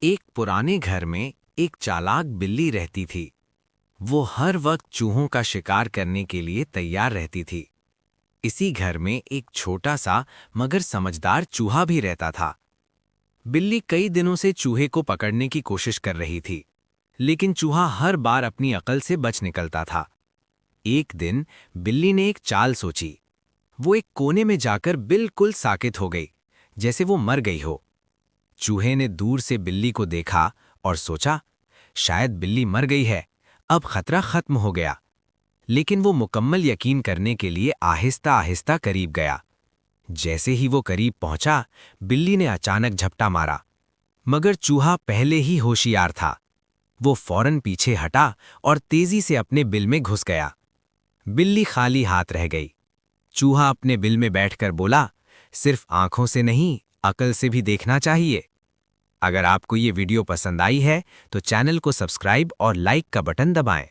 एक पुराने घर में एक चालाक बिल्ली रहती थी। वो हर वक्त चूहों का शिकार करने के लिए तैयार रहती थी। इसी घर में एक छोटा सा मगर समझदार चूहा भी रहता था। बिल्ली कई दिनों से चूहे को पकड़ने की कोशिश कर रही थी, लेकिन चूहा हर बार अपनी अकल से बच निकलता था। एक दिन बिल्ली ने एक चाल सोची। वो एक कोने में जाकर बिल्कुल साकित हो गई, जैसे वो मर गई हो। चूहे ने दूर से बिल्ली को देखा और सोचा, शायद बिल्ली मर गई है, अब खतरा खत्म हो गया। लेकिन वो मुकम्मल यकीन करने के लिए आहिस्ता आहिस्ता करीब गया। जैसे ही वो करीब पहुंचा, बिल्ली ने अचानक झपटा मारा, मगर चूहा पहले ही होशियार था। वो फौरन पीछे हटा और तेजी से अपने बिल में घुस गया। बिल्ली खाली हाथ रह गई। चूहा अपने बिल में बैठकर बोला, सिर्फ आंखों से नहीं, अकल से भी देखना चाहिए। अगर आपको ये वीडियो पसंद आई है तो चैनल को सब्सक्राइब और लाइक का बटन दबाएं।